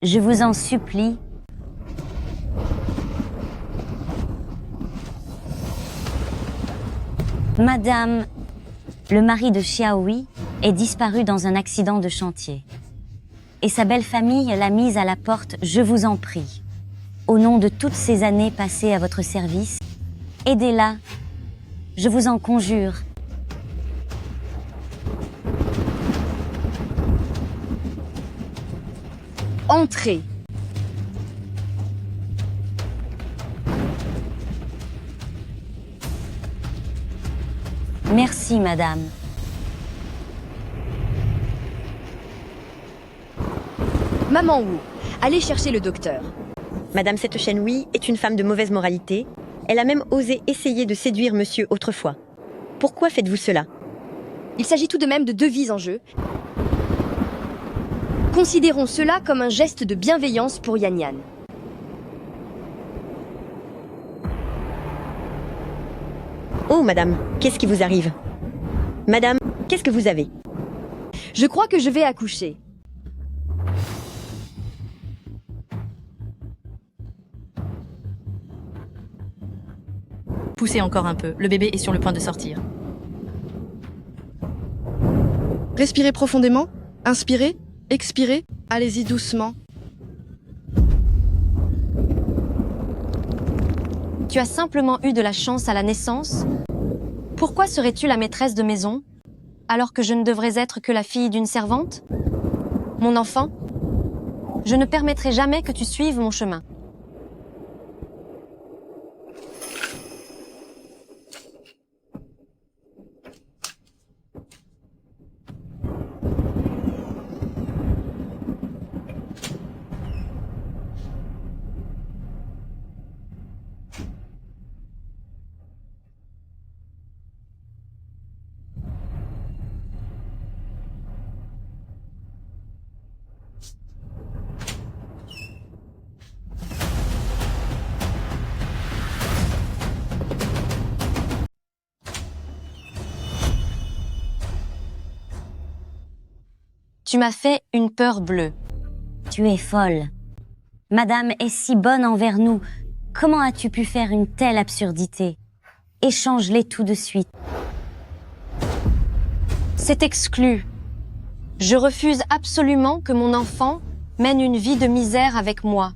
Je vous en supplie. Madame, le mari de Xiaohui est disparu dans un accident de chantier. Et sa belle famille l'a mise à la porte, je vous en prie. Au nom de toutes ces années passées à votre service, aidez-la, je vous en conjure. Entrez. Merci, madame. Maman Wu, allez chercher le docteur. Madame cette Shenhui est une femme de mauvaise moralité. Elle a même osé essayer de séduire monsieur autrefois. Pourquoi faites-vous cela? Il s'agit tout de même de 2 vies en jeu. Considérons cela comme un geste de bienveillance pour Yan Yan. Oh, madame, qu'est-ce qui vous arrive? Madame, qu'est-ce que vous avez? Je crois que je vais accoucher. Poussez encore un peu, le bébé est sur le point de sortir. Respirez profondément, inspirez, expirez, allez-y doucement. Tu as simplement eu de la chance à la naissance? Pourquoi serais-tu la maîtresse de maison, alors que je ne devrais être que la fille d'une servante? Mon enfant, je ne permettrai jamais que tu suives mon chemin. Tu m'as fait une peur bleue. Tu es folle. Madame est si bonne envers nous. Comment as-tu pu faire une telle absurdité? Échange-les tout de suite. C'est exclu. Je refuse absolument que mon enfant mène une vie de misère avec moi.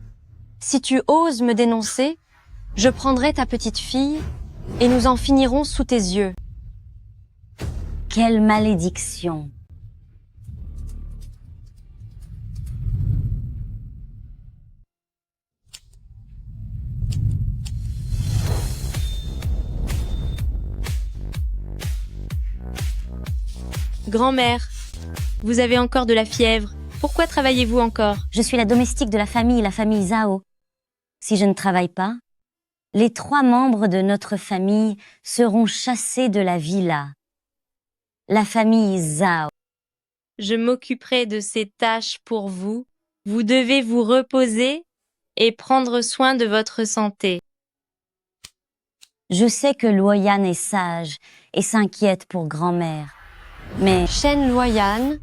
Si tu oses me dénoncer, je prendrai ta petite fille et nous en finirons sous tes yeux. Quelle malédiction! Grand-mère, vous avez encore de la fièvre. Pourquoi travaillez-vous encore? Je suis la domestique de la famille Zhao. Si je ne travaille pas, les 3 membres de notre famille seront chassés de la villa. La famille Zhao. Je m'occuperai de ces tâches pour vous. Vous devez vous reposer et prendre soin de votre santé. Je sais que Luoyan est sage et s'inquiète pour grand-mère. Mais Shen Luoyan,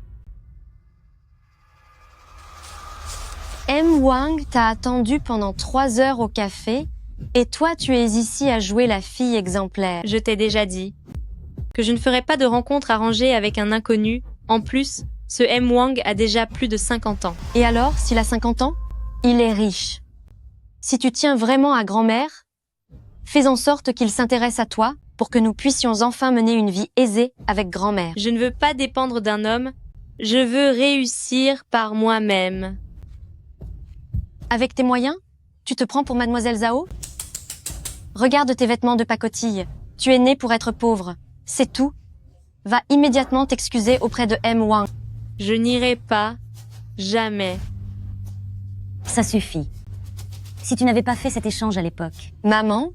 M. Wang t'a attendu pendant 3 heures au café et toi tu es ici à jouer la fille exemplaire. Je t'ai déjà dit que je ne ferai pas de rencontre arrangée avec un inconnu. En plus, ce M. Wang a déjà plus de 50 ans. Et alors, s'il a 50 ans, il est riche. Si tu tiens vraiment à grand-mère, fais en sorte qu'il s'intéresse à toi pour que nous puissions enfin mener une vie aisée avec grand-mère. Je ne veux pas dépendre d'un homme. Je veux réussir par moi-même. Avec tes moyens, tu te prends pour Mademoiselle Zhao? Regarde tes vêtements de pacotille. Tu es né pour être pauvre. C'est tout. Va immédiatement t'excuser auprès de M. Wang. Je n'irai pas. Jamais. ça suffit. Si tu n'avais pas fait cet échange à l'époque. Maman,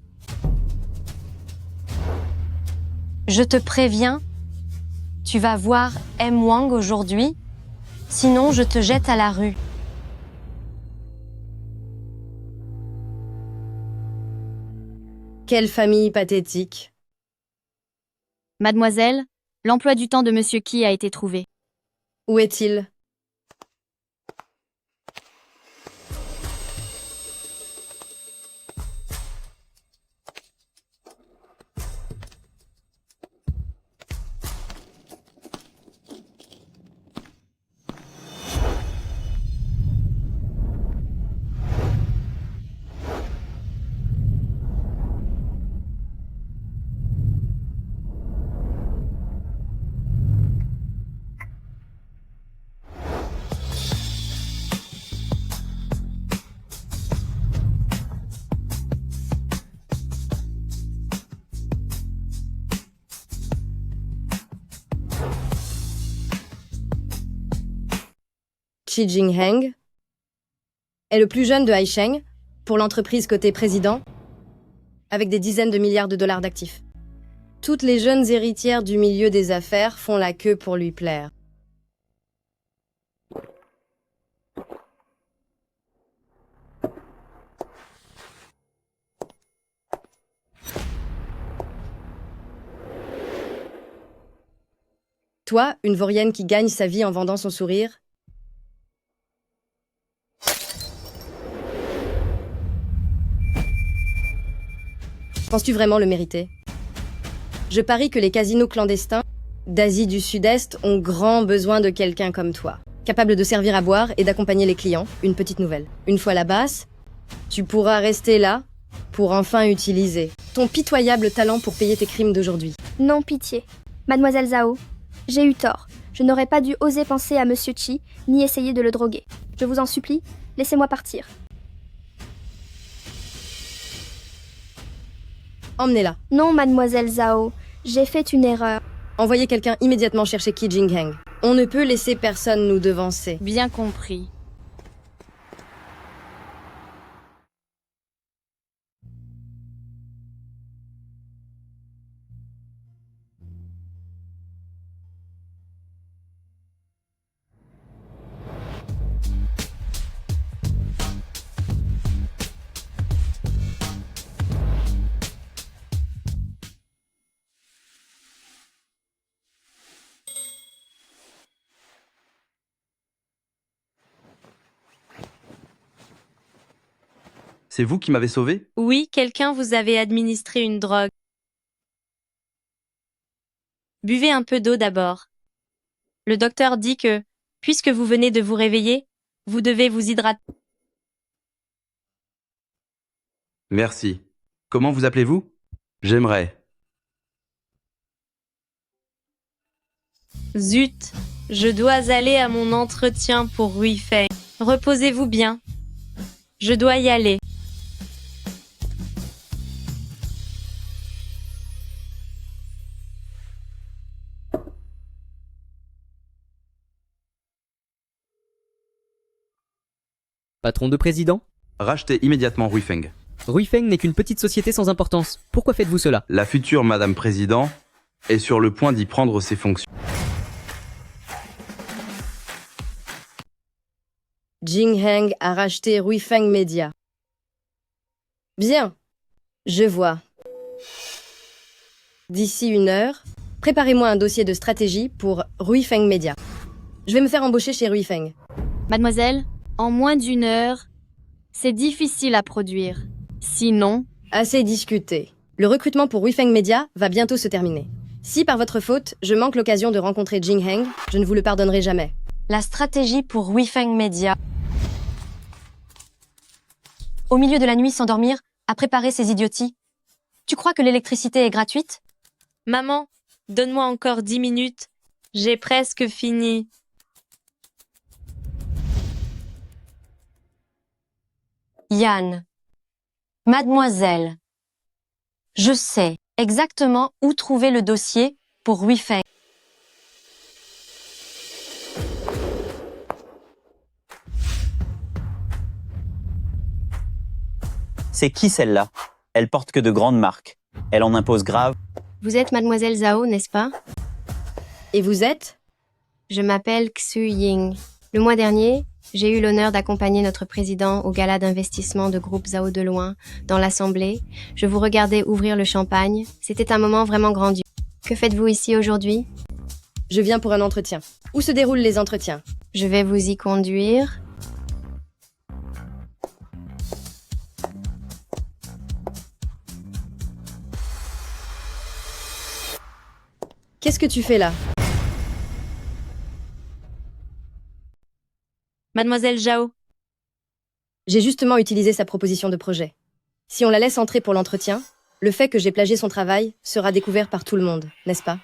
je te préviens, tu vas voir M. Wang aujourd'hui, sinon je te jette à la rue. Quelle famille pathétique. Mademoiselle, l'emploi du temps de Monsieur Qi a été trouvé. Où est-il? Qi Jingheng est le plus jeune de Haisheng pour l'entreprise côté président, avec des dizaines de milliards de dollars d'actifs. Toutes les jeunes héritières du milieu des affaires font la queue pour lui plaire. Toi, une vaurienne qui gagne sa vie en vendant son sourire? Penses-tu vraiment le mériter? Je parie que les casinos clandestins d'Asie du Sud-Est ont grand besoin de quelqu'un comme toi, capable de servir à boire et d'accompagner les clients. Une petite nouvelle. Une fois là-bas, tu pourras rester là pour enfin utiliser ton pitoyable talent pour payer tes crimes d'aujourd'hui. Non, pitié. Mademoiselle Zhao, j'ai eu tort. Je n'aurais pas dû oser penser à Monsieur Qi, ni essayer de le droguer. Je vous en supplie, laissez-moi partir. Emmenez-la. Non, Mademoiselle Zhao, j'ai fait une erreur. Envoyez quelqu'un immédiatement chercher Qi Jingheng. On ne peut laisser personne nous devancer. Bien compris. C'est vous qui m'avez sauvé? Oui, quelqu'un vous avait administré une drogue. Buvez un peu d'eau d'abord. Le docteur dit que, puisque vous venez de vous réveiller, vous devez vous hydrater. Merci. Comment vous appelez-vous? J'aimerais. Zut, je dois aller à mon entretien pour Ruifei. Reposez-vous bien. Je dois y aller. Patron de président? Rachetez immédiatement Ruifeng. Ruifeng n'est qu'une petite société sans importance. Pourquoi faites-vous cela? La future Madame Président est sur le point d'y prendre ses fonctions. Jingheng a racheté Ruifeng Media. Bien, je vois. D'ici 1 heure, préparez-moi un dossier de stratégie pour Ruifeng Media. Je vais me faire embaucher chez Ruifeng. Mademoiselle, en moins d'1 heure, c'est difficile à produire. Sinon, Assez discuté. Le recrutement pour Ruifeng Media va bientôt se terminer. Si par votre faute, je manque l'occasion de rencontrer Jingheng, je ne vous le pardonnerai jamais. La stratégie pour Ruifeng Media. Au milieu de la nuit, s'endormir, à préparer ces idioties. Tu crois que l'électricité est gratuite? Maman, donne-moi encore 10 minutes. J'ai presque fini. Yann. Mademoiselle. Je sais exactement où trouver le dossier pour Ruifeng. C'est qui celle-là? Elle porte que de grandes marques. Elle en impose grave. Vous êtes Mademoiselle Zhao, n'est-ce pas? Et vous êtes? Je m'appelle Xu Ying. Le mois dernier, j'ai eu l'honneur d'accompagner notre président au gala d'investissement de groupe Zhao de loin, dans l'Assemblée. Je vous regardais ouvrir le champagne. C'était un moment vraiment grandiose. Que faites-vous ici aujourd'hui? Je viens pour un entretien. Où se déroulent les entretiens? Je vais vous y conduire. Qu'est-ce que tu fais là? Mademoiselle Zhao. J'ai justement utilisé sa proposition de projet. Si on la laisse entrer pour l'entretien, le fait que j'ai plagié son travail sera découvert par tout le monde, n'est-ce pas?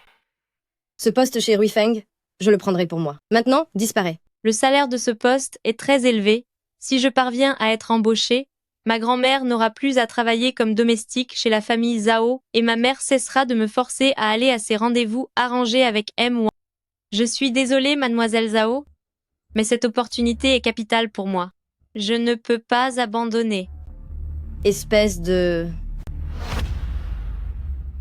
Ce poste chez Ruifeng, je le prendrai pour moi. Maintenant, disparaît. Le salaire de ce poste est très élevé. Si je parviens à être embauchée, ma grand-mère n'aura plus à travailler comme domestique chez la famille Zhao et ma mère cessera de me forcer à aller à ses rendez-vous arrangés avec M1. Je suis désolée, mademoiselle Zhao. Mais cette opportunité est capitale pour moi. Je ne peux pas abandonner. Espèce de...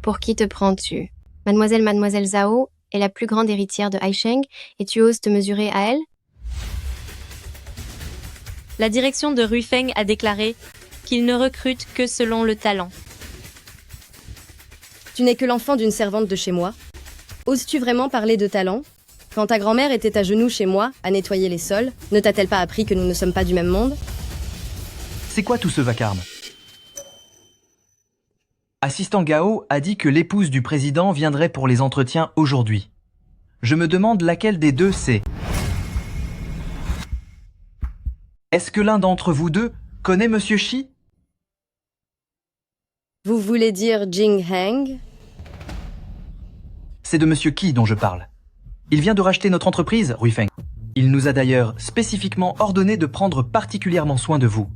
Pour qui te prends-tu? Mademoiselle Zhao est la plus grande héritière de Haisheng et tu oses te mesurer à elle? La direction de Ruifeng a déclaré qu'il ne recrute que selon le talent. Tu n'es que l'enfant d'une servante de chez moi. Oses-tu vraiment parler de talent? Quand ta grand-mère était à genoux chez moi, à nettoyer les sols, ne t'a-t-elle pas appris que nous ne sommes pas du même monde? C'est quoi tout ce vacarme? Assistant Gao a dit que l'épouse du président viendrait pour les entretiens aujourd'hui. Je me demande laquelle des deux c'est. Est-ce que l'un d'entre vous deux connaît Monsieur Shi? Vous voulez dire Jing Heng? C'est de Monsieur Qi dont je parle. Il vient de racheter notre entreprise, Ruifeng. Il nous a d'ailleurs spécifiquement ordonné de prendre particulièrement soin de vous.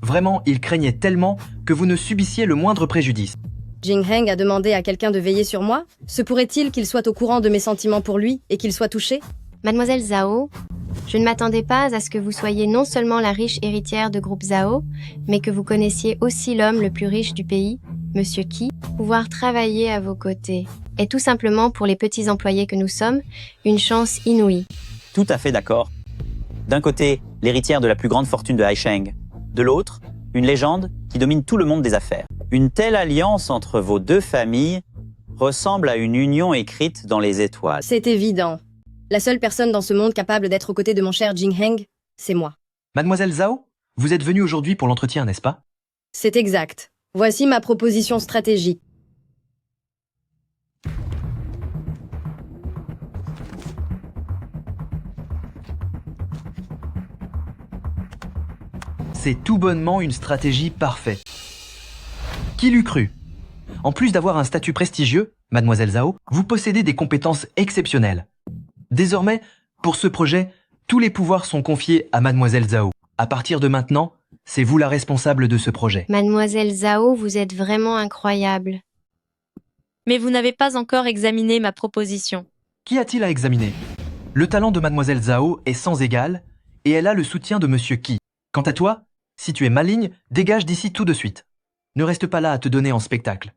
Vraiment, il craignait tellement que vous ne subissiez le moindre préjudice. Jing Heng a demandé à quelqu'un de veiller sur moi? Se pourrait-il qu'il soit au courant de mes sentiments pour lui et qu'il soit touché? Mademoiselle Zhao, je ne m'attendais pas à ce que vous soyez non seulement la riche héritière de groupe Zhao, mais que vous connaissiez aussi l'homme le plus riche du pays, Monsieur Qi. Pouvoir travailler à vos côtés est tout simplement pour les petits employés que nous sommes une chance inouïe. Tout à fait d'accord. D'un côté, l'héritière de la plus grande fortune de Haisheng. De l'autre, une légende qui domine tout le monde des affaires. Une telle alliance entre vos deux familles ressemble à une union écrite dans les étoiles. C'est évident. La seule personne dans ce monde capable d'être aux côtés de mon cher Jing Heng, c'est moi. Mademoiselle Zhao, vous êtes venue aujourd'hui pour l'entretien, n'est-ce pas? C'est exact. Voici ma proposition stratégique. C'est tout bonnement une stratégie parfaite. Qui l'eût cru? En plus d'avoir un statut prestigieux, Mademoiselle Zhao, vous possédez des compétences exceptionnelles. Désormais, pour ce projet, tous les pouvoirs sont confiés à Mademoiselle Zhao. À partir de maintenant, c'est vous la responsable de ce projet. Mademoiselle Zhao, vous êtes vraiment incroyable. Mais vous n'avez pas encore examiné ma proposition. Qu'y a-t-il à examiner? Le talent de Mademoiselle Zhao est sans égal et elle a le soutien de Monsieur Qi. Quant à toi, si tu es maligne, dégage d'ici tout de suite. Ne reste pas là à te donner en spectacle.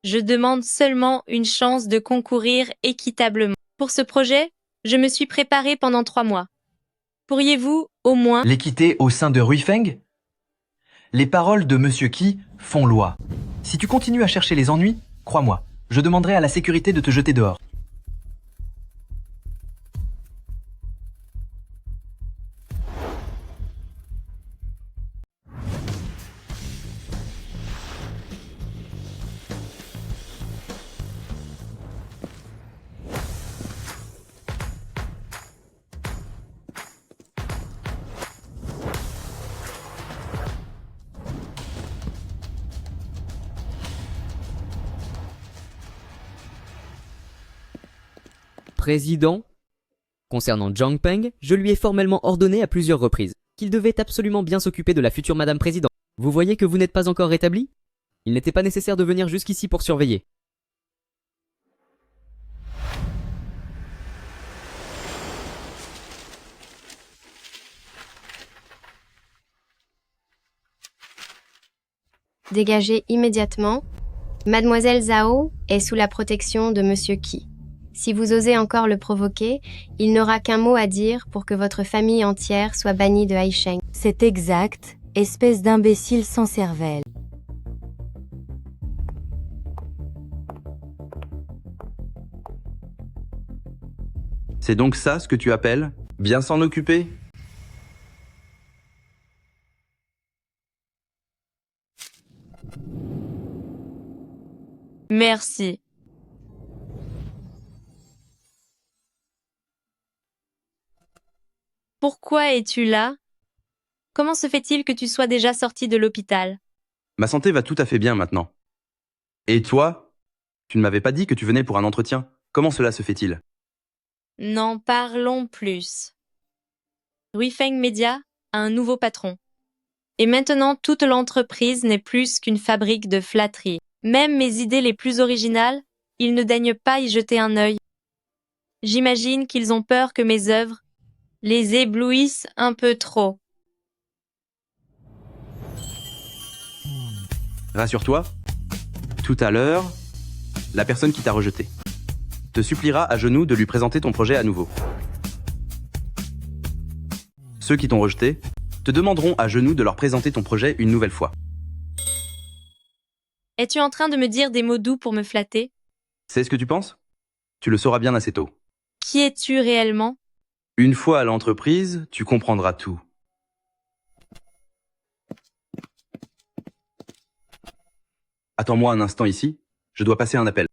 Je demande seulement une chance de concourir équitablement. Pour ce projet, je me suis préparée pendant 3 mois. Pourriez-vous, au moins... L'équité au sein de Ruifeng? Les paroles de Monsieur Qi font loi. Si tu continues à chercher les ennuis, crois-moi, je demanderai à la sécurité de te jeter dehors. Président, concernant Zhang Peng, je lui ai formellement ordonné à plusieurs reprises qu'il devait absolument bien s'occuper de la future Madame Présidente. Vous voyez que vous n'êtes pas encore rétabli? Il n'était pas nécessaire de venir jusqu'ici pour surveiller. Dégagez immédiatement. Mademoiselle Zhao est sous la protection de Monsieur Qi. Si vous osez encore le provoquer, il n'aura qu'un mot à dire pour que votre famille entière soit bannie de Haisheng. C'est exact, espèce d'imbécile sans cervelle. C'est donc ça ce que tu appelles bien s'en occuper? Merci. Pourquoi es-tu là? Comment se fait-il que tu sois déjà sorti de l'hôpital? Ma santé va tout à fait bien maintenant. Et toi? Tu ne m'avais pas dit que tu venais pour un entretien. Comment cela se fait-il? N'en parlons plus. Ruifeng Media a un nouveau patron. Et maintenant, toute l'entreprise n'est plus qu'une fabrique de flatteries. Même mes idées les plus originales, ils ne daignent pas y jeter un œil. J'imagine qu'ils ont peur que mes œuvres les éblouissent un peu trop. Rassure-toi, tout à l'heure, la personne qui t'a rejeté te suppliera à genoux de lui présenter ton projet à nouveau. Ceux qui t'ont rejeté te demanderont à genoux de leur présenter ton projet une nouvelle fois. Es-tu en train de me dire des mots doux pour me flatter? C'est ce que tu penses? Tu le sauras bien assez tôt. Qui es-tu réellement? Une fois à l'entreprise, tu comprendras tout. Attends-moi un instant ici, je dois passer un appel.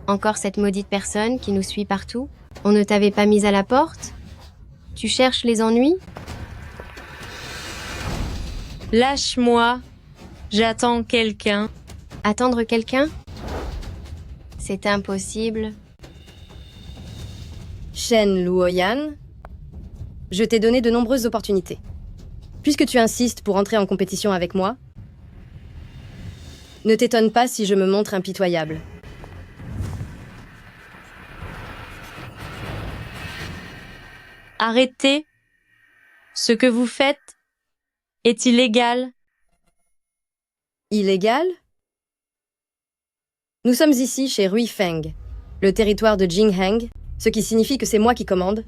Encore cette maudite personne qui nous suit partout? On ne t'avait pas mise à la porte? Tu cherches les ennuis? Lâche-moi. J'attends quelqu'un. Attendre quelqu'un? C'est impossible. Shen Luoyan, je t'ai donné de nombreuses opportunités. Puisque tu insistes pour entrer en compétition avec moi, ne t'étonne pas si je me montre impitoyable. Arrêtez. Ce que vous faites est illégal. Illégal? Nous sommes ici chez Ruifeng, le territoire de Jingheng, ce qui signifie que c'est moi qui commande.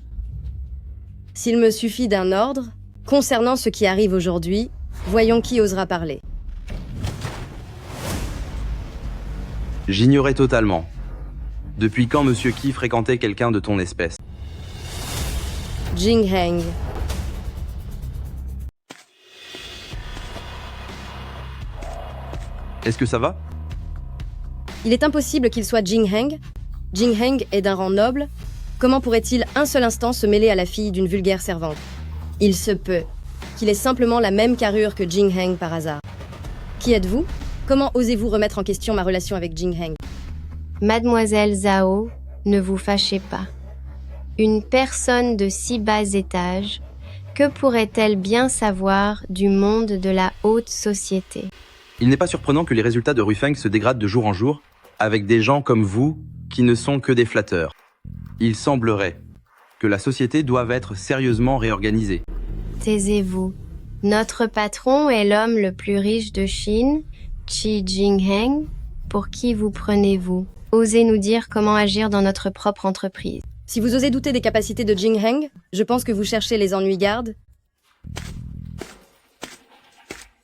S'il me suffit d'un ordre, concernant ce qui arrive aujourd'hui, voyons qui osera parler. J'ignorais totalement. Depuis quand Monsieur Qi fréquentait quelqu'un de ton espèce? Jingheng. Est-ce que ça va? Il est impossible qu'il soit Jingheng. Jingheng est d'un rang noble. Comment pourrait-il un seul instant se mêler à la fille d'une vulgaire servante? Il se peut qu'il ait simplement la même carrure que Jingheng par hasard. Qui êtes-vous? Comment osez-vous remettre en question ma relation avec Jingheng? Mademoiselle Zhao, ne vous fâchez pas. Une personne de si bas étage, que pourrait-elle bien savoir du monde de la haute société? Il n'est pas surprenant que les résultats de Ruifeng se dégradent de jour en jour, avec des gens comme vous, qui ne sont que des flatteurs. Il semblerait que la société doive être sérieusement réorganisée. Taisez-vous. Notre patron est l'homme le plus riche de Chine, Qi Jingheng. Pour qui vous prenez-vous? Osez nous dire comment agir dans notre propre entreprise. Si vous osez douter des capacités de Jingheng, je pense que vous cherchez les ennuis gardes.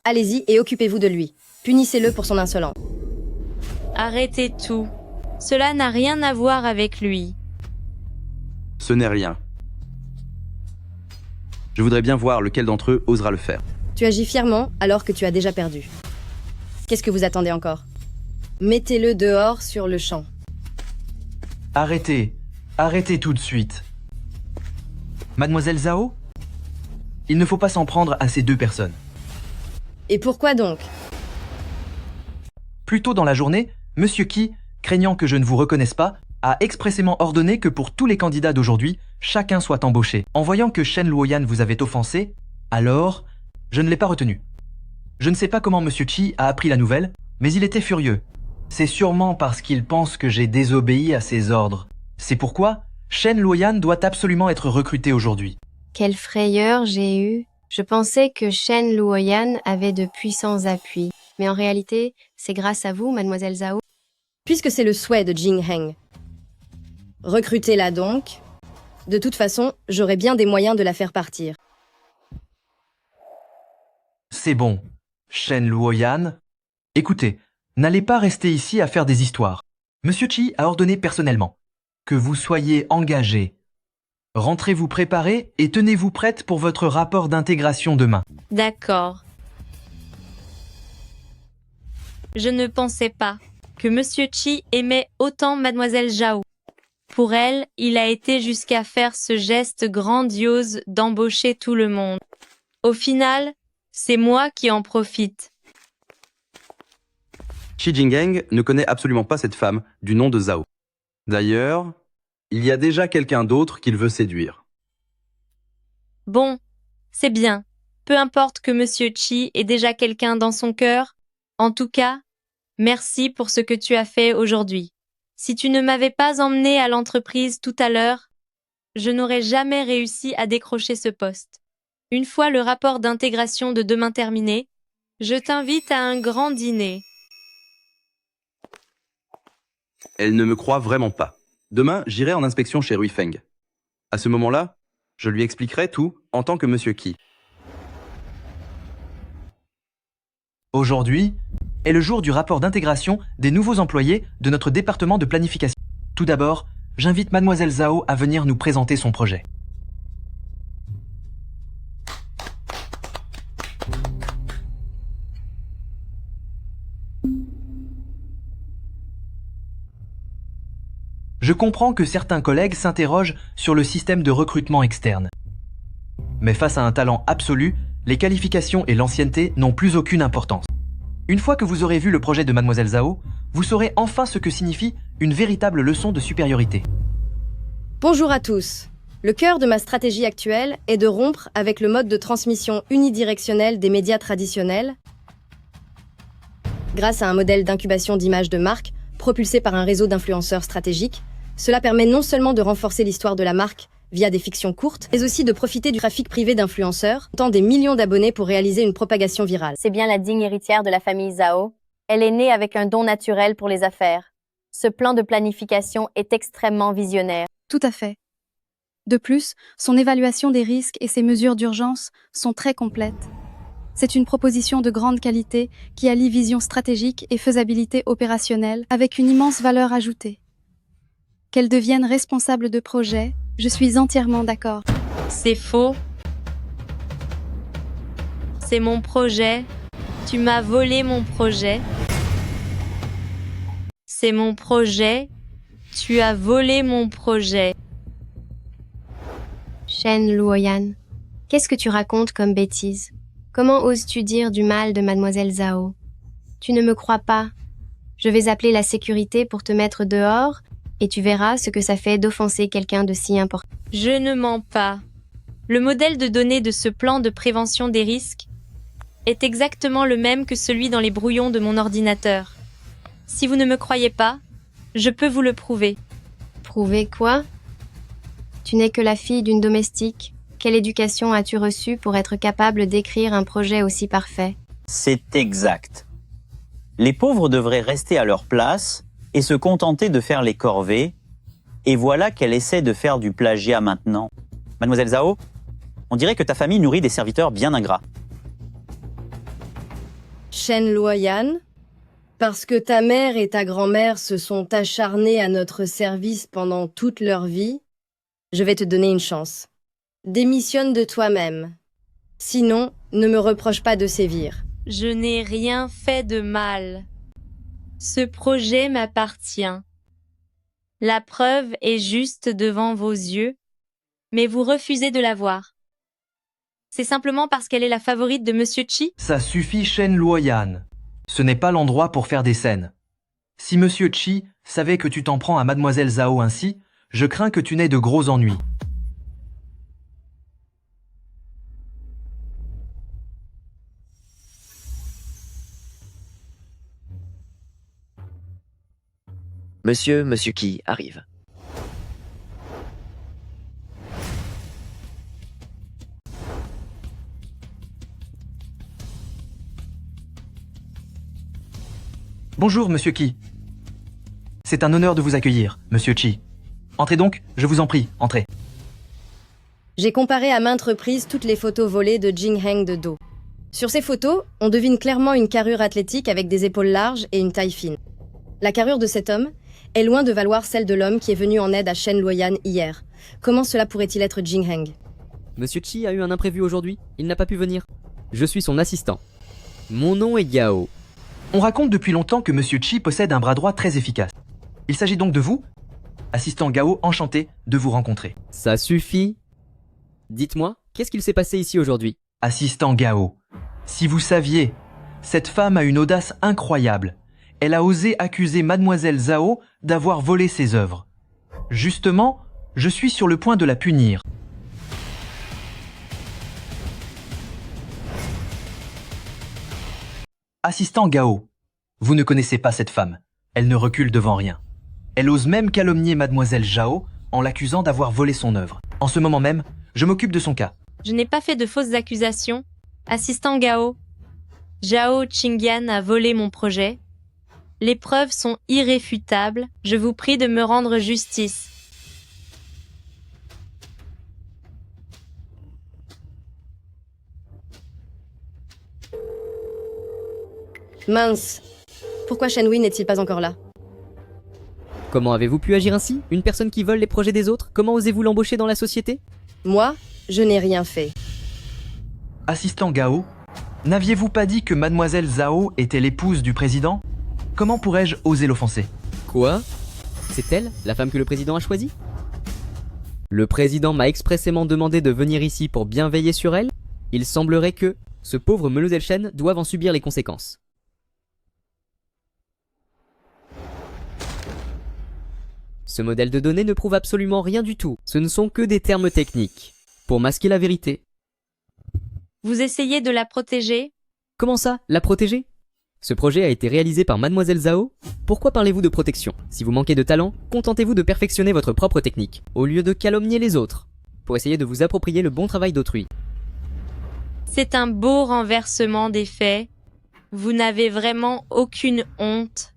Allez-y et occupez-vous de lui. Punissez-le pour son insolence. Arrêtez tout. Cela n'a rien à voir avec lui. Ce n'est rien. Je voudrais bien voir lequel d'entre eux osera le faire. Tu agis fièrement alors que tu as déjà perdu. Qu'est-ce que vous attendez encore? Mettez-le dehors sur le champ. Arrêtez. Arrêtez tout de suite. Mademoiselle Zhao? Il ne faut pas s'en prendre à ces deux personnes. Et pourquoi donc? Plus tôt dans la journée, Monsieur Qi, craignant que je ne vous reconnaisse pas, a expressément ordonné que pour tous les candidats d'aujourd'hui, chacun soit embauché. En voyant que Shen Luoyan vous avait offensé, alors, je ne l'ai pas retenu. Je ne sais pas comment Monsieur Qi a appris la nouvelle, mais il était furieux. C'est sûrement parce qu'il pense que j'ai désobéi à ses ordres. C'est pourquoi Shen Luoyan doit absolument être recruté aujourd'hui. Quelle frayeur j'ai eue. Je pensais que Shen Luoyan avait de puissants appuis. Mais en réalité, c'est grâce à vous, Mademoiselle Zhao. Puisque c'est le souhait de Jingheng. Recrutez-la donc. De toute façon, j'aurai bien des moyens de la faire partir. C'est bon. Shen Luoyan. Écoutez, n'allez pas rester ici à faire des histoires. Monsieur Qi a ordonné personnellement que vous soyez engagé. Rentrez vous préparer et tenez-vous prête pour votre rapport d'intégration demain. D'accord. Je ne pensais pas que Monsieur Qi aimait autant Mademoiselle Zhao. Pour elle, il a été jusqu'à faire ce geste grandiose d'embaucher tout le monde. Au final, c'est moi qui en profite. Xi Jinping ne connaît absolument pas cette femme du nom de Zhao. D'ailleurs, il y a déjà quelqu'un d'autre qu'il veut séduire. Bon, c'est bien. Peu importe que Monsieur Chi ait déjà quelqu'un dans son cœur. En tout cas, merci pour ce que tu as fait aujourd'hui. Si tu ne m'avais pas emmené à l'entreprise tout à l'heure, je n'aurais jamais réussi à décrocher ce poste. Une fois le rapport d'intégration de demain terminé, je t'invite à un grand dîner. Elle ne me croit vraiment pas. Demain, j'irai en inspection chez Ruifeng. À ce moment-là, je lui expliquerai tout en tant que Monsieur Qi. Aujourd'hui est le jour du rapport d'intégration des nouveaux employés de notre département de planification. Tout d'abord, j'invite Mademoiselle Zhao à venir nous présenter son projet. Je comprends que certains collègues s'interrogent sur le système de recrutement externe. Mais face à un talent absolu, les qualifications et l'ancienneté n'ont plus aucune importance. Une fois que vous aurez vu le projet de Mademoiselle Zhao, vous saurez enfin ce que signifie une véritable leçon de supériorité. Bonjour à tous. Le cœur de ma stratégie actuelle est de rompre avec le mode de transmission unidirectionnel des médias traditionnels grâce à un modèle d'incubation d'images de marque propulsé par un réseau d'influenceurs stratégiques. Cela permet non seulement de renforcer l'histoire de la marque via des fictions courtes, mais aussi de profiter du trafic privé d'influenceurs, tant des millions d'abonnés pour réaliser une propagation virale. C'est bien la digne héritière de la famille Zhao. Elle est née avec un don naturel pour les affaires. Ce plan de planification est extrêmement visionnaire. Tout à fait. De plus, son évaluation des risques et ses mesures d'urgence sont très complètes. C'est une proposition de grande qualité qui allie vision stratégique et faisabilité opérationnelle avec une immense valeur ajoutée. Qu'elle devienne responsable de projet, je suis entièrement d'accord. C'est faux. C'est mon projet. Tu m'as volé mon projet. C'est mon projet. Tu as volé mon projet. Shen Luoyan, qu'est-ce que tu racontes comme bêtise? Comment oses-tu dire du mal de Mademoiselle Zhao? Tu ne me crois pas. Je vais appeler la sécurité pour te mettre dehors et tu verras ce que ça fait d'offenser quelqu'un de si important. Je ne mens pas. Le modèle de données de ce plan de prévention des risques est exactement le même que celui dans les brouillons de mon ordinateur. Si vous ne me croyez pas, je peux vous le prouver. Prouver quoi? Tu n'es que la fille d'une domestique. Quelle éducation as-tu reçue pour être capable d'écrire un projet aussi parfait? C'est exact. Les pauvres devraient rester à leur place et se contenter de faire les corvées, et voilà qu'elle essaie de faire du plagiat maintenant. Mademoiselle Zhao, on dirait que ta famille nourrit des serviteurs bien ingrats. Shen Luoyan, parce que ta mère et ta grand-mère se sont acharnées à notre service pendant toute leur vie, je vais te donner une chance. Démissionne de toi-même. Sinon, ne me reproche pas de sévir. Je n'ai rien fait de mal. Ce projet m'appartient. La preuve est juste devant vos yeux, mais vous refusez de la voir. C'est simplement parce qu'elle est la favorite de Monsieur Chi? Ça suffit, Shen Luoyan. Ce n'est pas l'endroit pour faire des scènes. Si Monsieur Chi savait que tu t'en prends à Mademoiselle Zhao ainsi, je crains que tu n'aies de gros ennuis. Monsieur Qi arrive. Bonjour, Monsieur Qi. C'est un honneur de vous accueillir, Monsieur Chi. Entrez donc, je vous en prie, entrez. J'ai comparé à maintes reprises toutes les photos volées de Jinheng de dos. Sur ces photos, on devine clairement une carrure athlétique avec des épaules larges et une taille fine. La carrure de cet homme est loin de valoir celle de l'homme qui est venu en aide à Shen Luoyan hier. Comment cela pourrait-il être Jinheng? Monsieur Chi a eu un imprévu aujourd'hui, il n'a pas pu venir. Je suis son assistant. Mon nom est Gao. On raconte depuis longtemps que Monsieur Chi possède un bras droit très efficace. Il s'agit donc de vous? Assistant Gao, enchanté de vous rencontrer. Ça suffit. Dites-moi, qu'est-ce qu'il s'est passé ici aujourd'hui? Assistant Gao, si vous saviez, cette femme a une audace incroyable. elle a osé accuser Mademoiselle Zhao d'avoir volé ses œuvres. Justement, je suis sur le point de la punir. Assistant Gao, vous ne connaissez pas cette femme. Elle ne recule devant rien. Elle ose même calomnier Mademoiselle Zhao en l'accusant d'avoir volé son œuvre. En ce moment même, je m'occupe de son cas. Je n'ai pas fait de fausses accusations. Assistant Gao, Zhao Qingyan a volé mon projet. Les preuves sont irréfutables. Je vous prie de me rendre justice. Mince. Pourquoi Shenhui n'est-il pas encore là? Comment avez-vous pu agir ainsi? Une personne qui vole les projets des autres? Comment osez-vous l'embaucher dans la société? Moi, je n'ai rien fait. Assistant Gao, n'aviez-vous pas dit que Mademoiselle Zhao était l'épouse du président? Comment pourrais-je oser l'offenser? Quoi? C'est elle, la femme que le président a choisie? Le président m'a expressément demandé de venir ici pour bien veiller sur elle. Il semblerait que ce pauvre Meluzel Shen doive en subir les conséquences. Ce modèle de données ne prouve absolument rien du tout. Ce ne sont que des termes techniques, pour masquer la vérité. Vous essayez de la protéger? Comment ça, la protéger? Ce projet a été réalisé par Mademoiselle Zhao. Pourquoi parlez-vous de protection? Si vous manquez de talent, contentez-vous de perfectionner votre propre technique, au lieu de calomnier les autres, pour essayer de vous approprier le bon travail d'autrui. C'est un beau renversement des faits. Vous n'avez vraiment aucune honte.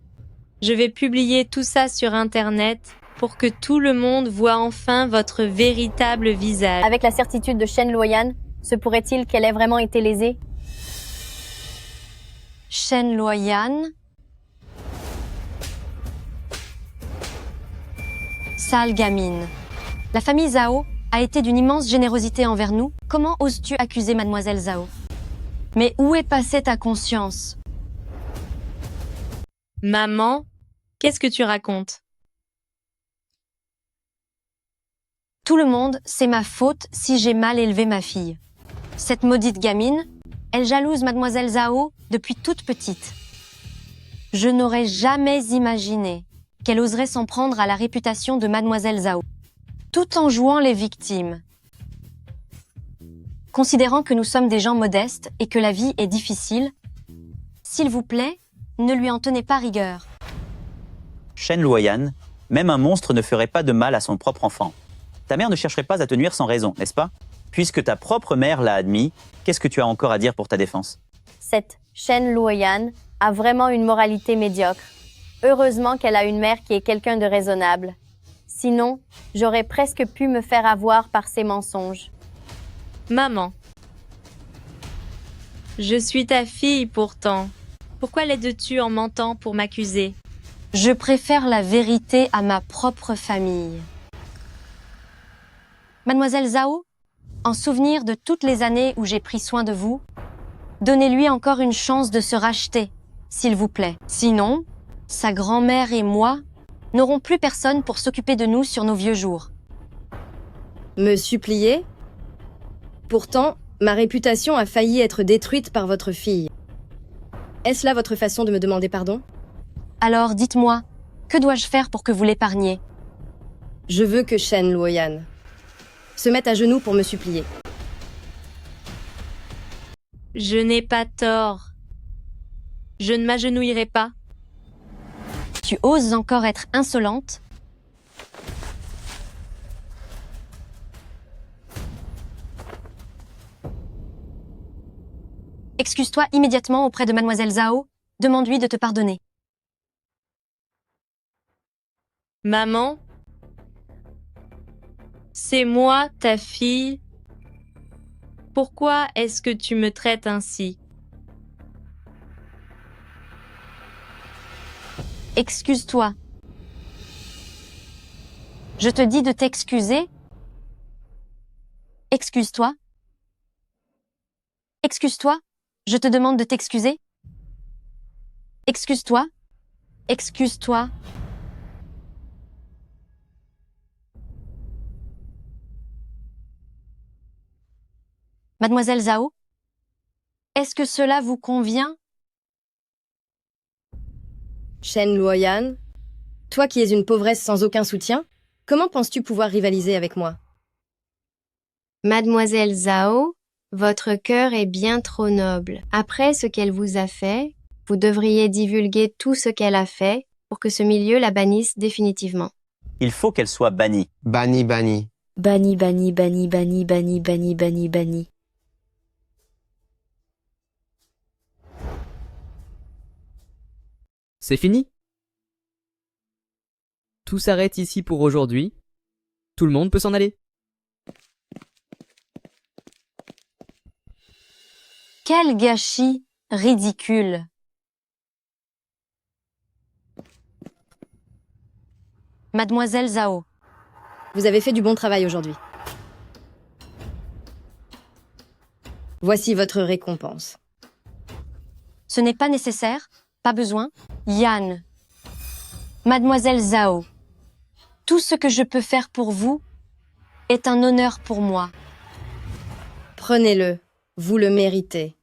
Je vais publier tout ça sur Internet pour que tout le monde voit enfin votre véritable visage. Avec la certitude de Shen Luoyan, se pourrait-il qu'elle ait vraiment été lésée? Shen Luoyan? Sale gamine. La famille Zhao a été d'une immense générosité envers nous. Comment oses-tu accuser Mademoiselle Zhao? Mais où est passée ta conscience? Maman, qu'est-ce que tu racontes? Tout le monde, c'est ma faute si j'ai mal élevé ma fille. Cette maudite gamine, elle jalouse Mademoiselle Zhao depuis toute petite. Je n'aurais jamais imaginé qu'elle oserait s'en prendre à la réputation de Mademoiselle Zhao, tout en jouant les victimes. Considérant que nous sommes des gens modestes et que la vie est difficile, s'il vous plaît, ne lui en tenez pas rigueur. Shen Luoyan, même un monstre ne ferait pas de mal à son propre enfant. Ta mère ne chercherait pas à te nuire sans raison, n'est-ce pas? Puisque ta propre mère l'a admis, qu'est-ce que tu as encore à dire pour ta défense? Cette Shen Luoyan a vraiment une moralité médiocre. Heureusement qu'elle a une mère qui est quelqu'un de raisonnable. Sinon, j'aurais presque pu me faire avoir par ses mensonges. Maman, je suis ta fille pourtant. Pourquoi l'aides-tu en mentant pour m'accuser? Je préfère la vérité à ma propre famille. Mademoiselle Zhao, en souvenir de toutes les années où j'ai pris soin de vous, donnez-lui encore une chance de se racheter, s'il vous plaît. Sinon, sa grand-mère et moi n'aurons plus personne pour s'occuper de nous sur nos vieux jours. Me supplier? Pourtant, ma réputation a failli être détruite par votre fille. Est-ce là votre façon de me demander pardon? Alors dites-moi, que dois-je faire pour que vous l'épargniez? Je veux que Shen Luoyan se mette à genoux pour me supplier. Je n'ai pas tort. Je ne m'agenouillerai pas. Tu oses encore être insolente? Excuse-toi immédiatement auprès de Mademoiselle Zhao. Demande-lui de te pardonner. Maman, c'est moi, ta fille. Pourquoi est-ce que tu me traites ainsi? Excuse-toi. Je te dis de t'excuser. Excuse-toi. Excuse-toi. Je te demande de t'excuser. Excuse-toi. Excuse-toi. Mademoiselle Zhao, est-ce que cela vous convient? Chen Luoyan, toi qui es une pauvresse sans aucun soutien, comment penses-tu pouvoir rivaliser avec moi? Mademoiselle Zhao, votre cœur est bien trop noble. Après ce qu'elle vous a fait, vous devriez divulguer tout ce qu'elle a fait pour que ce milieu la bannisse définitivement. Il faut qu'elle soit bannie. Banni, banni. Banni, banni, banni, banni, banni, banni, banni, banni. C'est fini? Tout s'arrête ici pour aujourd'hui. Tout le monde peut s'en aller. Quel gâchis ridicule! Mademoiselle Zhao. Vous avez fait du bon travail aujourd'hui. Voici votre récompense. Ce n'est pas nécessaire, pas besoin. Yan. Mademoiselle Zhao. Tout ce que je peux faire pour vous est un honneur pour moi. Prenez-le, vous le méritez.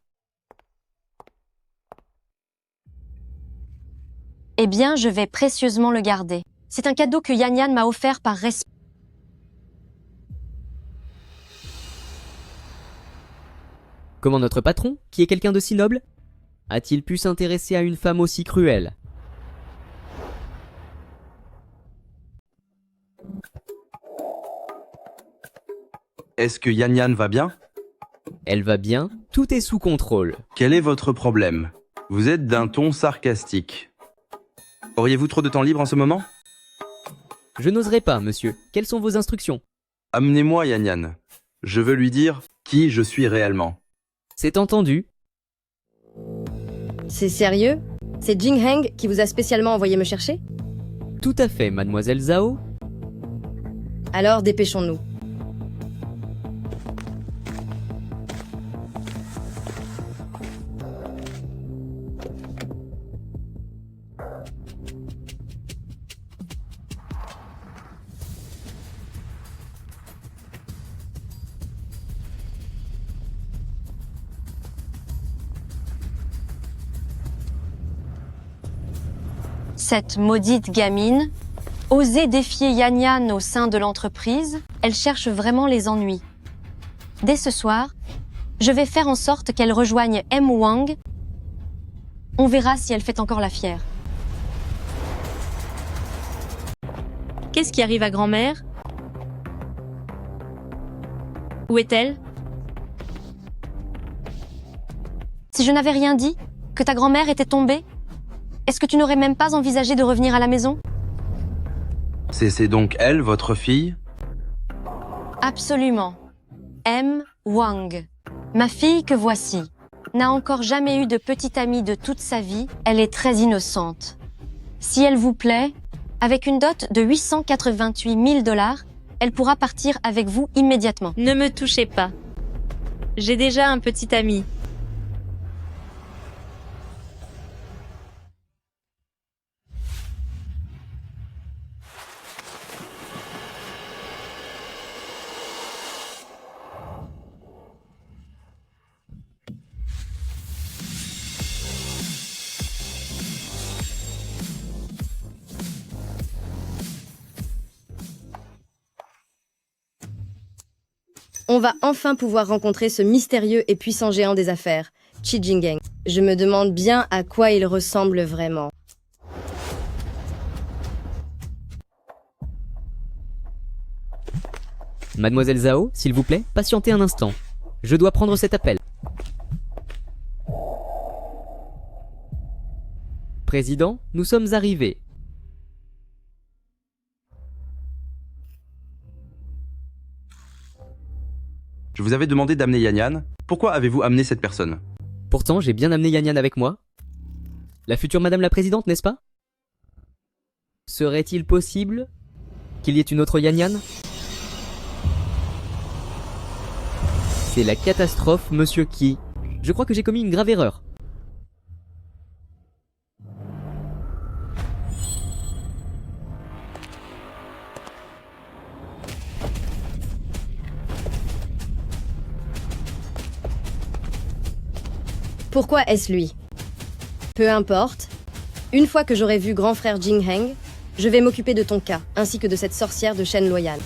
Eh bien, je vais précieusement le garder. C'est un cadeau que Yan Yan m'a offert par respect. Comment notre patron, qui est quelqu'un de si noble, a-t-il pu s'intéresser à une femme aussi cruelle? Est-ce que Yan Yan va bien? Elle va bien, tout est sous contrôle. Quel est votre problème? Vous êtes d'un ton sarcastique. Auriez-vous trop de temps libre en ce moment? Je n'oserais pas, monsieur. Quelles sont vos instructions? Amenez-moi Yan Yan. Je veux lui dire qui je suis réellement. C'est entendu. C'est sérieux? C'est Jing Heng qui vous a spécialement envoyé me chercher? Tout à fait, mademoiselle Zhao. Alors dépêchons-nous. Cette maudite gamine, oser défier Yan Yan au sein de l'entreprise, elle cherche vraiment les ennuis. Dès ce soir, je vais faire en sorte qu'elle rejoigne M. Wang. On verra si elle fait encore la fière. Qu'est-ce qui arrive à grand-mère? Où est-elle? Si je n'avais rien dit, que ta grand-mère était tombée, est-ce que tu n'aurais même pas envisagé de revenir à la maison? C'est donc elle, votre fille? Absolument. M. Wang. Ma fille que voici. N'a encore jamais eu de petite amie de toute sa vie. Elle est très innocente. Si elle vous plaît, avec une dot de 888 000 $, elle pourra partir avec vous immédiatement. Ne me touchez pas. J'ai déjà un petit ami. On va enfin pouvoir rencontrer ce mystérieux et puissant géant des affaires, Qi Jinggeng. Je me demande bien à quoi il ressemble vraiment. Mademoiselle Zhao, s'il vous plaît, patientez un instant. Je dois prendre cet appel. Président, nous sommes arrivés. Je vous avais demandé d'amener Yan Yan. Pourquoi avez-vous amené cette personne? Pourtant, j'ai bien amené Yan Yan avec moi. La future Madame la Présidente, n'est-ce pas? Serait-il possible qu'il y ait une autre Yan Yan? C'est la catastrophe, monsieur Qi. Je crois que j'ai commis une grave erreur. Pourquoi est-ce lui? Peu importe. Une fois que j'aurai vu grand frère Jing Heng, je vais m'occuper de ton cas, ainsi que de cette sorcière de Shen Luoyan.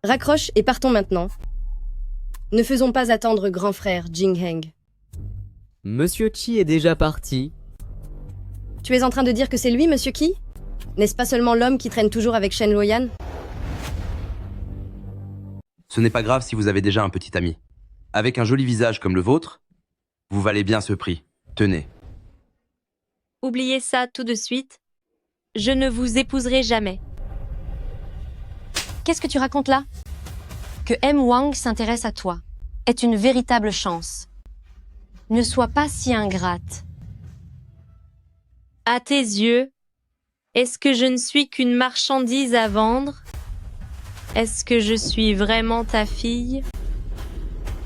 Raccroche et partons maintenant. Ne faisons pas attendre grand frère Jing Heng. Monsieur Qi est déjà parti. Tu es en train de dire que c'est lui, Monsieur Qi? N'est-ce pas seulement l'homme qui traîne toujours avec Shen Luoyan? Ce n'est pas grave si vous avez déjà un petit ami. Avec un joli visage comme le vôtre, vous valez bien ce prix. Tenez. Oubliez ça tout de suite. Je ne vous épouserai jamais. Qu'est-ce que tu racontes là? Que M. Wang s'intéresse à toi est une véritable chance. Ne sois pas si ingrate. À tes yeux, est-ce que je ne suis qu'une marchandise à vendre? Est-ce que je suis vraiment ta fille?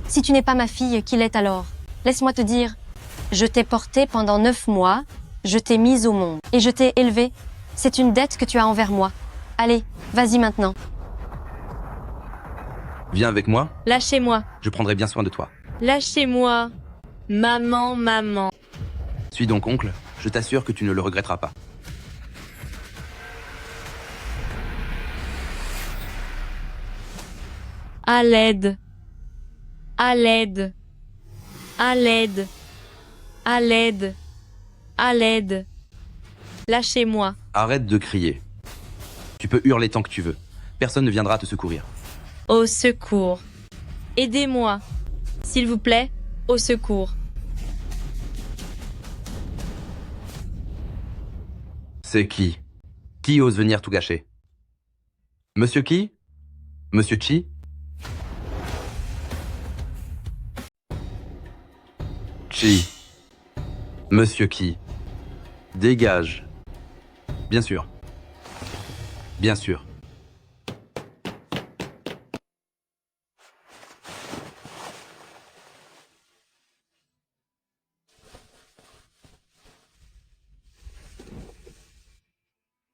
Si tu n'es pas ma fille, qui l'est alors? Laisse-moi te dire, je t'ai portée pendant 9 mois, je t'ai mise au monde et je t'ai élevée. C'est une dette que tu as envers moi. Allez, vas-y maintenant. Viens avec moi, Lâchez-moi. je prendrai bien soin de toi. Lâchez-moi. Maman, maman. Suis donc oncle, je t'assure que tu ne le regretteras pas. À l'aide. À l'aide. À l'aide. À l'aide. À l'aide. Lâchez-moi. Arrête de crier. Tu peux hurler tant que tu veux. Personne ne viendra te secourir. Au secours. Aidez-moi. S'il vous plaît, au secours. C'est qui? Qui ose venir tout gâcher? Monsieur qui? Monsieur Qi? Qi. Monsieur qui? Dégage. Bien sûr. Bien sûr.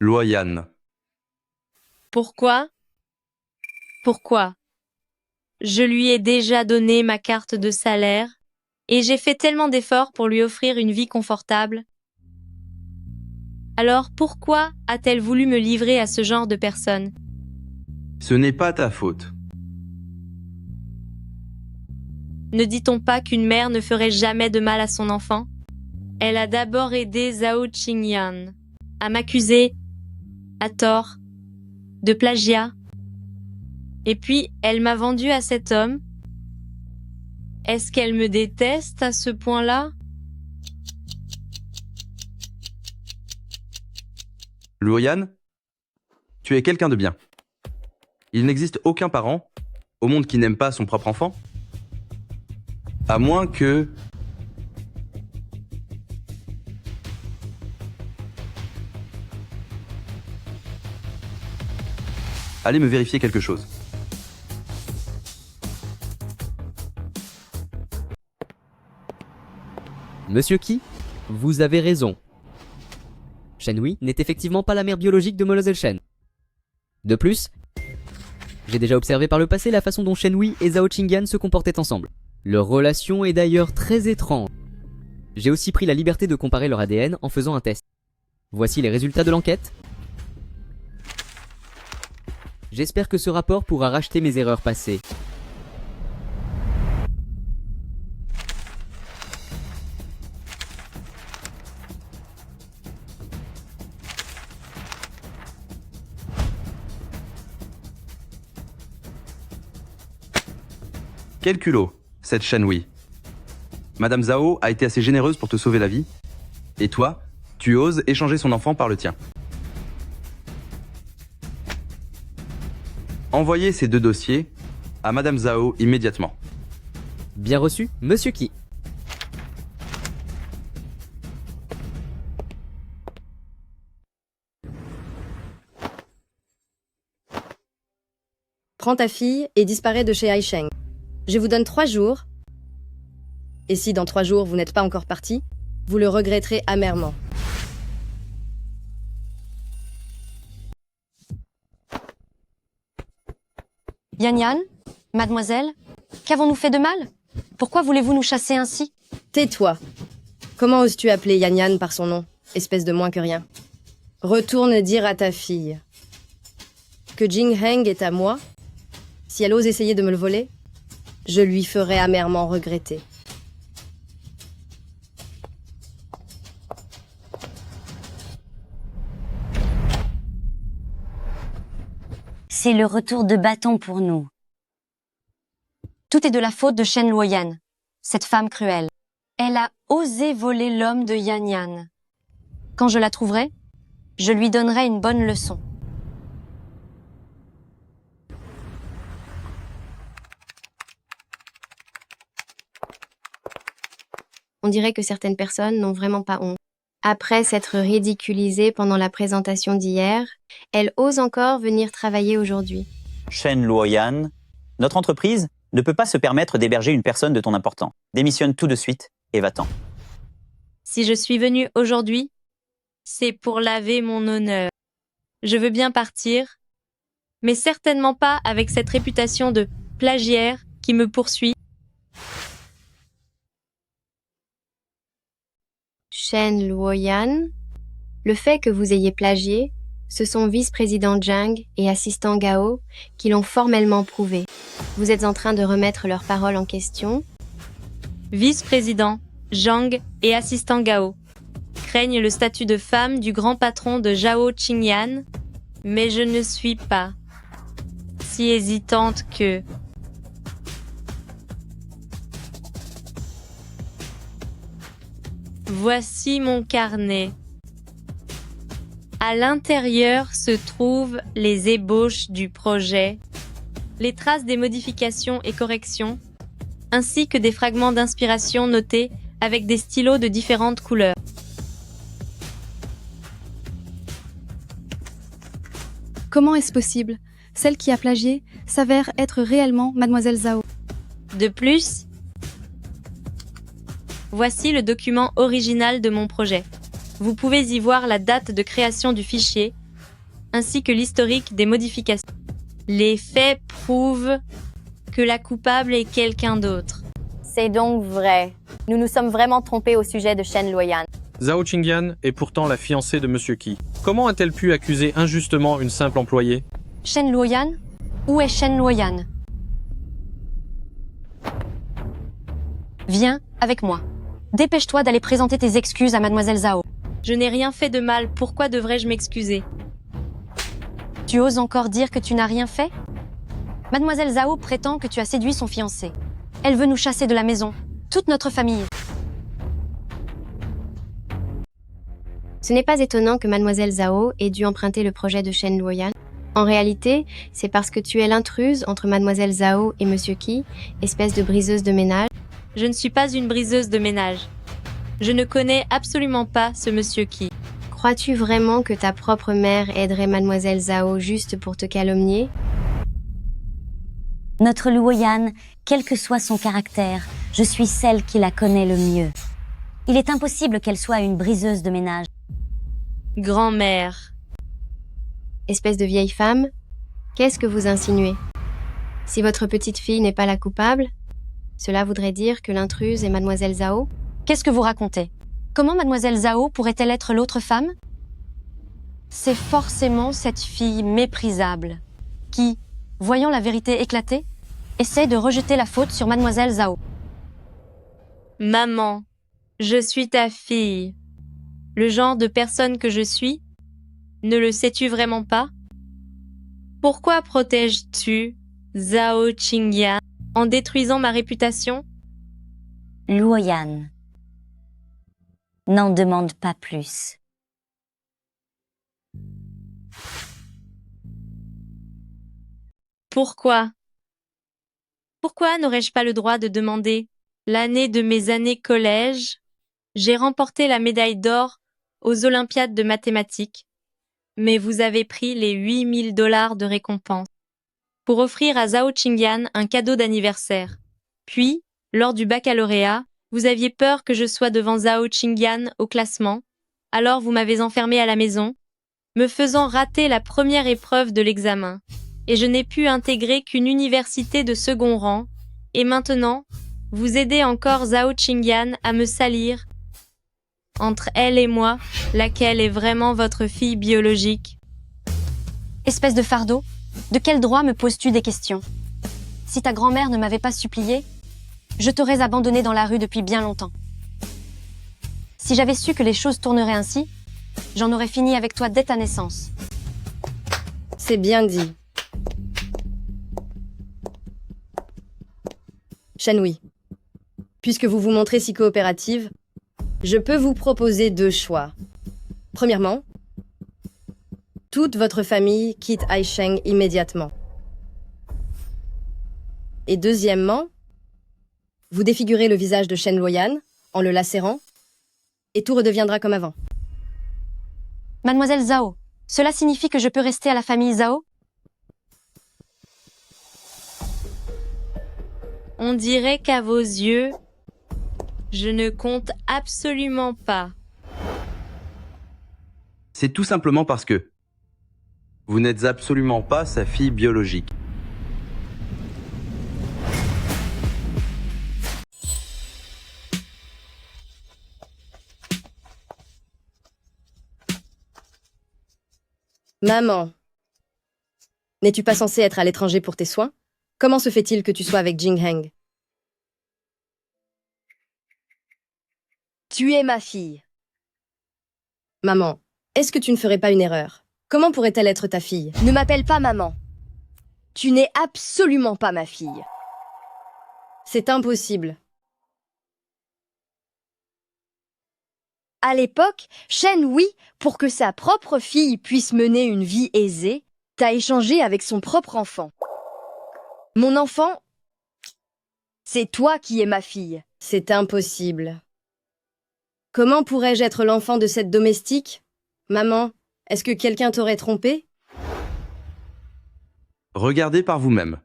Luoyan. Pourquoi? Pourquoi? Je lui ai déjà donné ma carte de salaire et j'ai fait tellement d'efforts pour lui offrir une vie confortable. Alors pourquoi a-t-elle voulu me livrer à ce genre de personne? Ce n'est pas ta faute. Ne dit-on pas qu'une mère ne ferait jamais de mal à son enfant? Elle a d'abord aidé Zhao Qingyan à m'accuser, à tort, de plagiat. Et puis, elle m'a vendu à cet homme. Est-ce qu'elle me déteste à ce point-là? Luoyan, tu es quelqu'un de bien. Il n'existe aucun parent au monde qui n'aime pas son propre enfant. À moins que... Allez me vérifier quelque chose. Monsieur Qi, vous avez raison. Shen Hui n'est effectivement pas la mère biologique de Mademoiselle Shen. De plus, j'ai déjà observé par le passé la façon dont Shen Hui et Zhao Qingyan se comportaient ensemble. Leur relation est d'ailleurs très étrange. J'ai aussi pris la liberté de comparer leur ADN en faisant un test. Voici les résultats de l'enquête. J'espère que ce rapport pourra racheter mes erreurs passées. Quel culot, cette Shen Hui. Madame Zhao a été assez généreuse pour te sauver la vie. Et toi, tu oses échanger son enfant par le tien. Envoyez ces 2 dossiers à Madame Zhao immédiatement. Bien reçu, Monsieur Qi. Prends ta fille et disparais de chez Aisheng. Je vous donne 3 jours. Et si dans 3 jours vous n'êtes pas encore parti, vous le regretterez amèrement. Yan Yan, mademoiselle, qu'avons-nous fait de mal? Pourquoi voulez-vous nous chasser ainsi? Tais-toi. Comment oses-tu appeler Yan Yan par son nom, espèce de moins que rien? Retourne dire à ta fille que Jing Heng est à moi. Si elle ose essayer de me le voler, je lui ferai amèrement regretter. C'est le retour de bâton pour nous. Tout est de la faute de Shen Luoyan, cette femme cruelle. Elle a osé voler l'homme de Yan Yan. Quand je la trouverai, je lui donnerai une bonne leçon. On dirait que certaines personnes n'ont vraiment pas honte. Après s'être ridiculisée pendant la présentation d'hier, elle ose encore venir travailler aujourd'hui. Shen Luoyan, notre entreprise ne peut pas se permettre d'héberger une personne de ton important. Démissionne tout de suite et va-t'en. Si je suis venue aujourd'hui, c'est pour laver mon honneur. Je veux bien partir, mais certainement pas avec cette réputation de plagiaire qui me poursuit. Shen Luoyan, le fait que vous ayez plagié, ce sont vice-président Zhang et assistant Gao qui l'ont formellement prouvé. Vous êtes en train de remettre leurs paroles en question. Vice-président, Zhang et assistant Gao craignent le statut de femme du grand patron de Zhao Qingyan, mais je ne suis pas si hésitante que... Voici mon carnet. À l'intérieur se trouvent les ébauches du projet, les traces des modifications et corrections, ainsi que des fragments d'inspiration notés avec des stylos de différentes couleurs. Comment est-ce possible? Celle qui a plagié s'avère être réellement Mademoiselle Zhao. De plus, voici le document original de mon projet. Vous pouvez y voir la date de création du fichier, ainsi que l'historique des modifications. Les faits prouvent que la coupable est quelqu'un d'autre. C'est donc vrai. Nous nous sommes vraiment trompés au sujet de Shen Luoyan. Zhao Qingyan est pourtant la fiancée de Monsieur Qi. Comment a-t-elle pu accuser injustement une simple employée? Shen Luoyan? Où est Shen Luoyan? Viens avec moi. Dépêche-toi d'aller présenter tes excuses à Mademoiselle Zhao. Je n'ai rien fait de mal, pourquoi devrais-je m'excuser? Tu oses encore dire que tu n'as rien fait? Mademoiselle Zhao prétend que tu as séduit son fiancé. Elle veut nous chasser de la maison, toute notre famille. Ce n'est pas étonnant que Mademoiselle Zhao ait dû emprunter le projet de Shen Luoyan. En réalité, c'est parce que tu es l'intruse entre Mademoiselle Zhao et Monsieur Qi, espèce de briseuse de ménage. Je ne suis pas une briseuse de ménage. Je ne connais absolument pas ce Monsieur Qi. Crois-tu vraiment que ta propre mère aiderait Mademoiselle Zhao juste pour te calomnier? Notre Luoyan, quel que soit son caractère, je suis celle qui la connaît le mieux. Il est impossible qu'elle soit une briseuse de ménage. Grand-mère. Espèce de vieille femme, qu'est-ce que vous insinuez? Si votre petite fille n'est pas la coupable, cela voudrait dire que l'intruse est Mademoiselle Zhao? Qu'est-ce que vous racontez? Comment Mademoiselle Zhao pourrait-elle être l'autre femme? C'est forcément cette fille méprisable qui, voyant la vérité éclater, essaie de rejeter la faute sur Mademoiselle Zhao. Maman, je suis ta fille. Le genre de personne que je suis, ne le sais-tu vraiment pas? Pourquoi protèges-tu Zhao Qingyan en détruisant ma réputation? Luoyan, n'en demande pas plus. Pourquoi? Pourquoi n'aurais-je pas le droit de demander? L'année de mes années collège, j'ai remporté la médaille d'or aux Olympiades de mathématiques, mais vous avez pris les 8 000 $ de récompense pour offrir à Zhao Qingyan un cadeau d'anniversaire. Puis, lors du baccalauréat, vous aviez peur que je sois devant Zhao Qingyan au classement, alors vous m'avez enfermée à la maison, me faisant rater la première épreuve de l'examen, et je n'ai pu intégrer qu'une université de second rang, et maintenant, vous aidez encore Zhao Qingyan à me salir Entre elle et moi, laquelle est vraiment votre fille biologique? Espèce de fardeau, de quel droit me poses-tu des questions? Si ta grand-mère ne m'avait pas supplié, je t'aurais abandonné dans la rue depuis bien longtemps. Si j'avais su que les choses tourneraient ainsi, j'en aurais fini avec toi dès ta naissance. C'est bien dit. Shenhui, puisque vous vous montrez si coopérative, je peux vous proposer 2 choix. Premièrement, toute votre famille quitte Aisheng immédiatement. Et deuxièmement, vous défigurez le visage de Shen Luoyan en le lacérant, et tout redeviendra comme avant. Mademoiselle Zhao, cela signifie que je peux rester à la famille Zhao? On dirait qu'à vos yeux, je ne compte absolument pas. C'est tout simplement parce que vous n'êtes absolument pas sa fille biologique. Maman, n'es-tu pas censée être à l'étranger pour tes soins? Comment se fait-il que tu sois avec Jing Heng? Tu es ma fille. Maman, est-ce que tu ne ferais pas une erreur? Comment pourrait-elle être ta fille? Ne m'appelle pas maman. Tu n'es absolument pas ma fille. C'est impossible. À l'époque, Shen, oui, pour que sa propre fille puisse mener une vie aisée, t'a échangé avec son propre enfant. Mon enfant, c'est toi qui es ma fille. C'est impossible. Comment pourrais-je être l'enfant de cette domestique? Maman, est-ce que quelqu'un t'aurait trompé? Regardez par vous-même.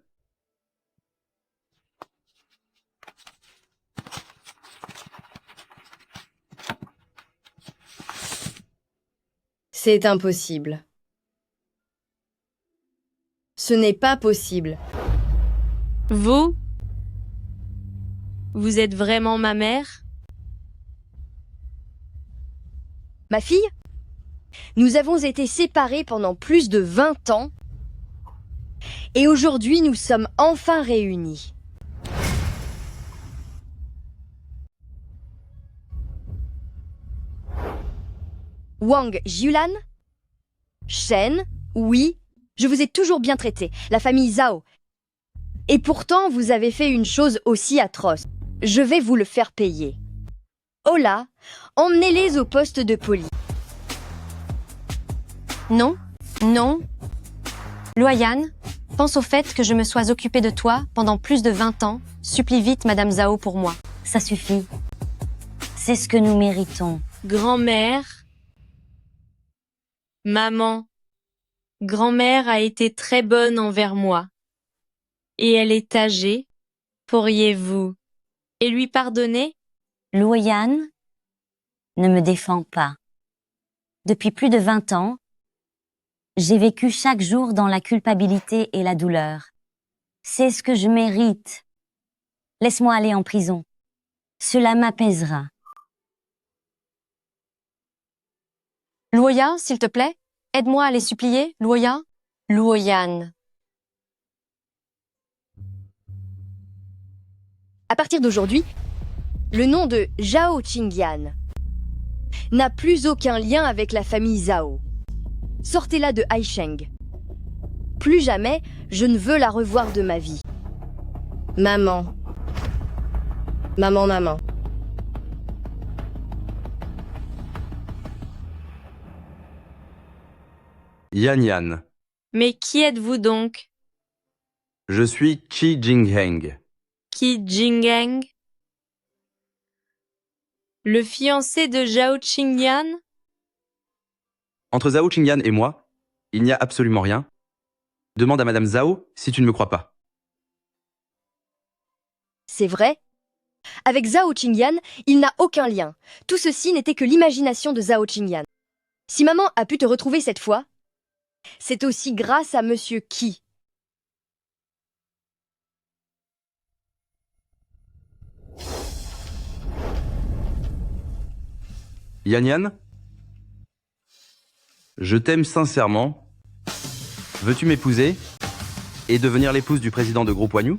C'est impossible. Ce n'est pas possible. Vous êtes vraiment ma mère? Ma fille? Nous avons été séparés pendant plus de 20 ans et aujourd'hui nous sommes enfin réunis. Wang Jiulan? Shen? Oui, je vous ai toujours bien traité, la famille Zhao. Et pourtant, vous avez fait une chose aussi atroce. Je vais vous le faire payer. Hola, emmenez-les au poste de police. Non, non. Luoyan, pense au fait que je me sois occupée de toi pendant plus de 20 ans. Supplie vite Madame Zhao pour moi. Ça suffit. C'est ce que nous méritons. Grand-mère? Maman, grand-mère a été très bonne envers moi. Et elle est âgée. Pourriez-vous et lui pardonner? Luoyan ne me défend pas. Depuis plus de 20 ans, j'ai vécu chaque jour dans la culpabilité et la douleur. C'est ce que je mérite. Laisse-moi aller en prison. Cela m'apaisera. Luoya, s'il te plaît, aide-moi à les supplier, Luoya. Luoyan. À partir d'aujourd'hui, le nom de Zhao Qingyan n'a plus aucun lien avec la famille Zhao. Sortez-la de Aisheng. Plus jamais, je ne veux la revoir de ma vie. Maman. Maman. Yan. Mais qui êtes-vous donc? Je suis Qi Jingheng. Qi Jingheng? Le fiancé de Zhao Qingyan? Entre Zhao Qingyan et moi, il n'y a absolument rien. Demande à Madame Zhao si tu ne me crois pas. C'est vrai? Avec Zhao Qingyan, il n'a aucun lien. Tout ceci n'était que l'imagination de Zhao Qingyan. Si maman a pu te retrouver cette fois, c'est aussi grâce à Monsieur Qi. Yan Yan, je t'aime sincèrement. Veux-tu m'épouser et devenir l'épouse du président de Groupe Wanyu?